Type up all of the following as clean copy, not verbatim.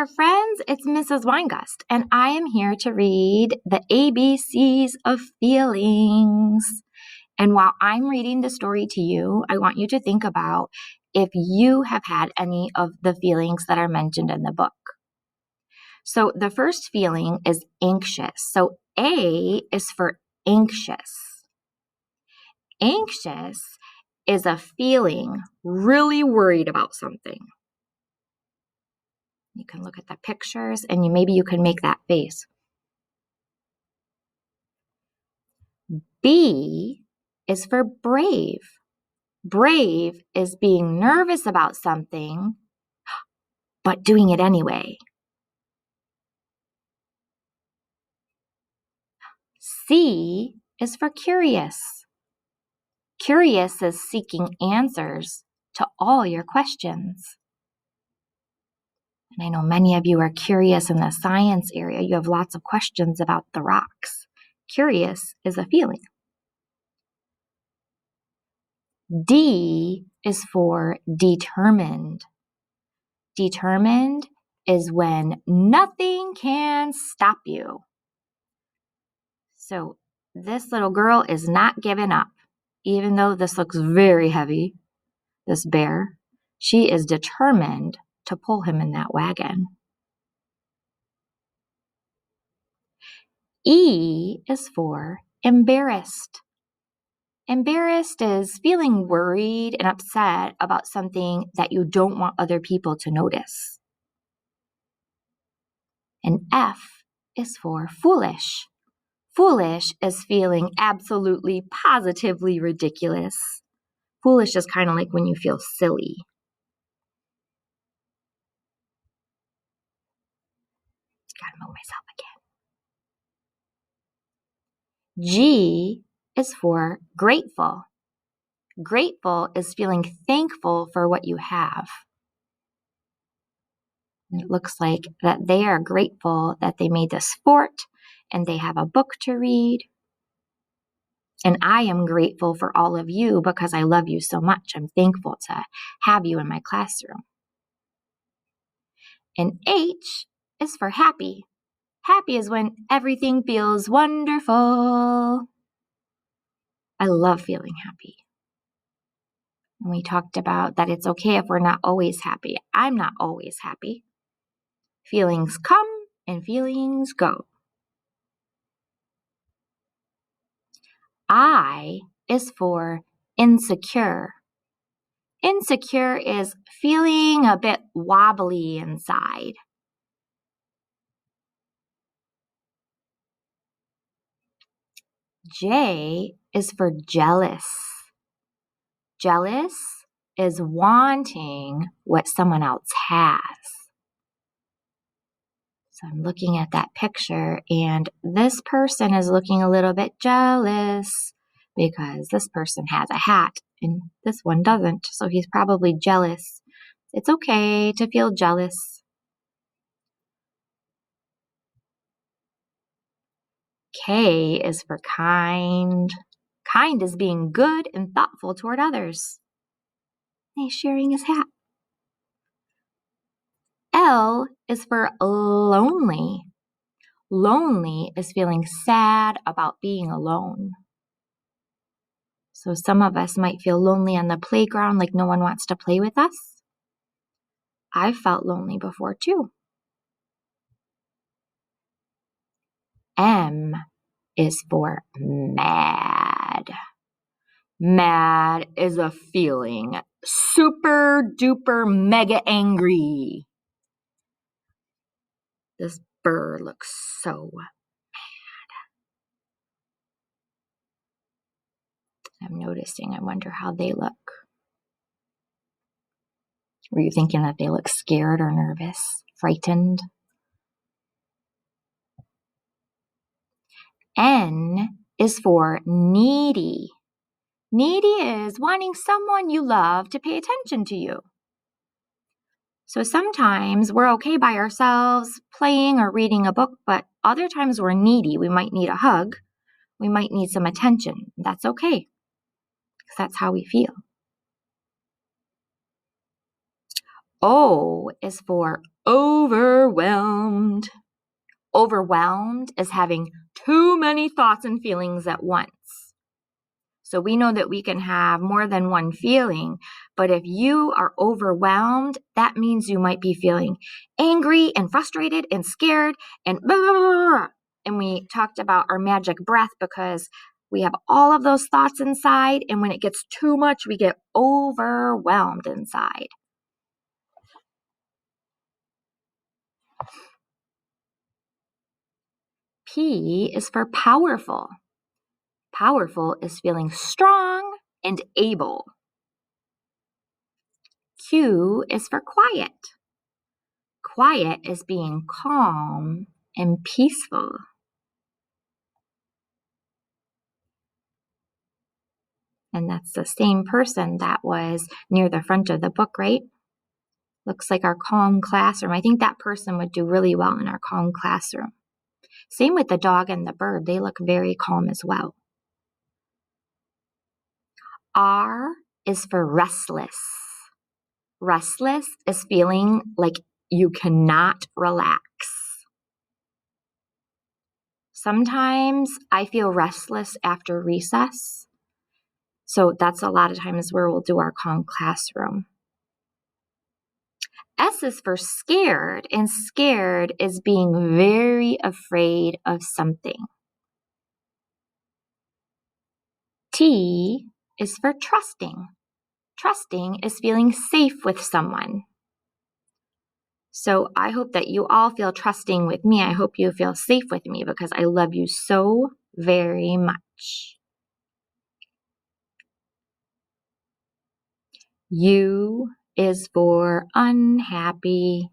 there, friends. It's Mrs. Weingust, and I am here to read the ABCs of feelings. And while I'm reading the story to you, I want you to think about if you have had any of the feelings that are mentioned in the book. So the first feeling is anxious. So A is for anxious. Anxious is a feeling really worried about something. You can look at the pictures and maybe you can make that face. B is for brave. Brave is being nervous about something, but doing it anyway. C is for curious. Curious is seeking answers to all your questions. And I know many of you are curious in the science area. You have lots of questions about the rocks. Curious is a feeling. D is for determined. Determined is when nothing can stop you. So this little girl is not giving up. Even though this looks very heavy, this bear, she is determined to pull him in that wagon. E is for embarrassed. Embarrassed is feeling worried and upset about something that you don't want other people to notice. And F is for foolish. Foolish is feeling absolutely, positively ridiculous. Foolish is kind of like when you feel silly. Gotta move myself again. G is for grateful. Grateful is feeling thankful for what you have. And it looks like that they are grateful that they made this fort and they have a book to read. And I am grateful for all of you because I love you so much. I'm thankful to have you in my classroom. And H is for happy. Happy is when everything feels wonderful. I love feeling happy. And we talked about that it's okay if we're not always happy. I'm not always happy. Feelings come and feelings go. I is for insecure. Insecure is feeling a bit wobbly inside. J is for jealous. Jealous is wanting what someone else has. So I'm looking at that picture and this person is looking a little bit jealous because this person has a hat and this one doesn't. So he's probably jealous. It's okay to feel jealous. K is for kind. Kind is being good and thoughtful toward others. He's sharing his hat. L is for lonely. Lonely is feeling sad about being alone. So some of us might feel lonely on the playground, like no one wants to play with us. I've felt lonely before too. M is for mad. Mad is a feeling super duper mega angry. This bird looks so mad. I'm noticing, I wonder how they look. Were you thinking that they look scared or nervous, frightened? N is for needy. Needy is wanting someone you love to pay attention to you. So sometimes we're okay by ourselves, playing or reading a book, but other times we're needy. We might need a hug. We might need some attention. That's okay, because that's how we feel. O is for overwhelmed. Overwhelmed is having too many thoughts and feelings at once. So we know that we can have more than one feeling, but if you are overwhelmed, that means you might be feeling angry and frustrated and scared and blah, blah, blah, blah. And we talked about our magic breath because we have all of those thoughts inside, and when it gets too much, we get overwhelmed inside. P is for powerful. Powerful is feeling strong and able. Q is for quiet. Quiet is being calm and peaceful. And that's the same person that was near the front of the book, right? Looks like our calm classroom. I think that person would do really well in our calm classroom. Same with the dog and the bird. They look very calm as well. R is for restless. Restless is feeling like you cannot relax. Sometimes I feel restless after recess. So that's a lot of times where we'll do our calm classroom. S is for scared, and scared is being very afraid of something. T is for trusting. Trusting is feeling safe with someone. So I hope that you all feel trusting with me. I hope you feel safe with me because I love you so very much. U is for unhappy.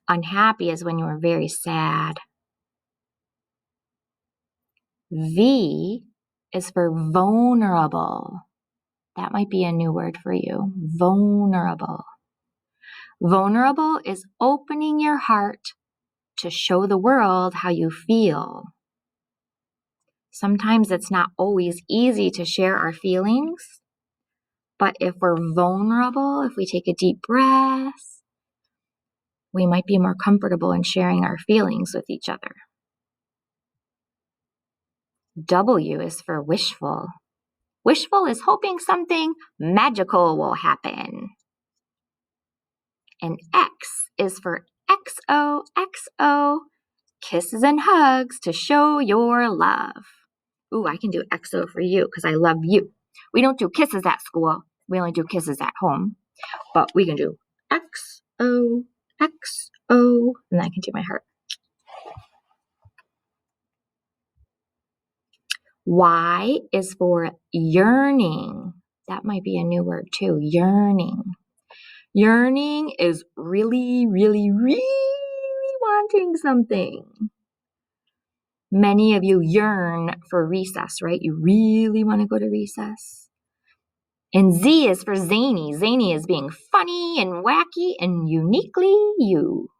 Unhappy is when you are very sad. V is for vulnerable. That might be a new word for you. Vulnerable. Vulnerable is opening your heart to show the world how you feel. Sometimes it's not always easy to share our feelings, but if we're vulnerable, if we take a deep breath, we might be more comfortable in sharing our feelings with each other. W is for wishful. Wishful is hoping something magical will happen. And X is for XOXO, kisses and hugs to show your love. Ooh, I can do XO for you because I love you. We don't do kisses at school. We only do kisses at home. But we can do XO, XO, and I can do my heart. Y is for yearning. That might be a new word too, yearning. Yearning is really, really, really wanting something. Many of you yearn for recess, right? You really want to go to recess. And Z is for zany. Zany is being funny and wacky and uniquely you.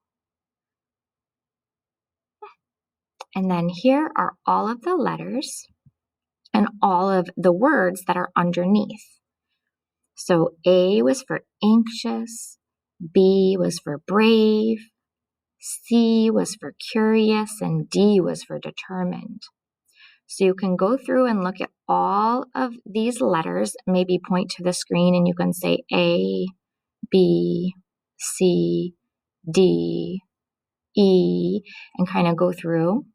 And then here are all of the letters and all of the words that are underneath. So A was for anxious, B was for brave, C was for curious, and D was for determined. So you can go through and look at all of these letters, maybe point to the screen and you can say A, B, C, D, E, and kind of go through.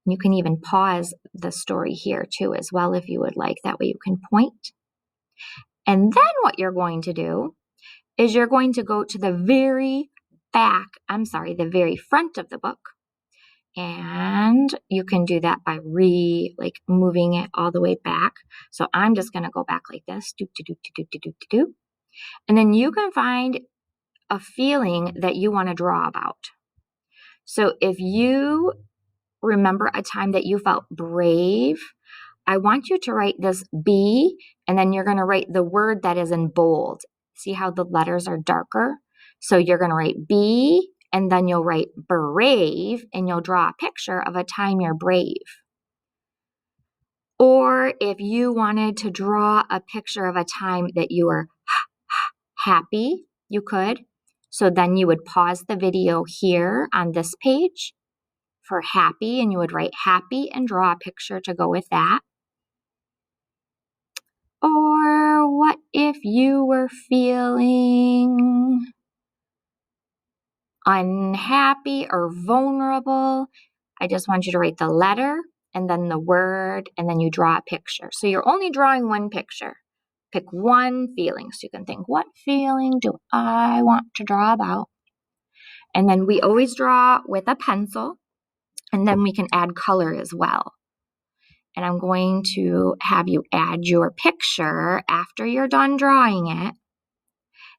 You can even pause the story here too as well if you would like. That way you can point. And then what you're going to do is you're going to go to the very the very front of the book. And you can do that by moving it all the way back. So I'm just going to go back like this. And then you can find a feeling that you want to draw about. So if you remember a time that you felt brave, I want you to write this B, and then you're going to write the word that is in bold. See how the letters are darker? So you're going to write B, and then you'll write brave, and you'll draw a picture of a time you're brave. Or if you wanted to draw a picture of a time that you were happy, you could. So then you would pause the video here on this page for happy, and you would write happy and draw a picture to go with that. Or what if you were feeling unhappy or vulnerable? I just want you to write the letter and then the word, and then you draw a picture. So you're only drawing one picture. Pick one feeling. So you can think, what feeling do I want to draw about? And then we always draw with a pencil, and then we can add color as well. And I'm going to have you add your picture after you're done drawing it.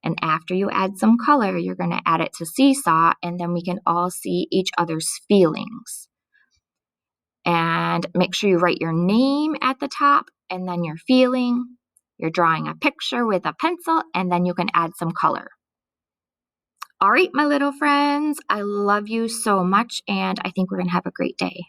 And after you add some color, you're going to add it to Seesaw, and then we can all see each other's feelings. And make sure you write your name at the top and then your feeling. You're drawing a picture with a pencil, and then you can add some color. All right, my little friends, I love you so much, and I think we're going to have a great day.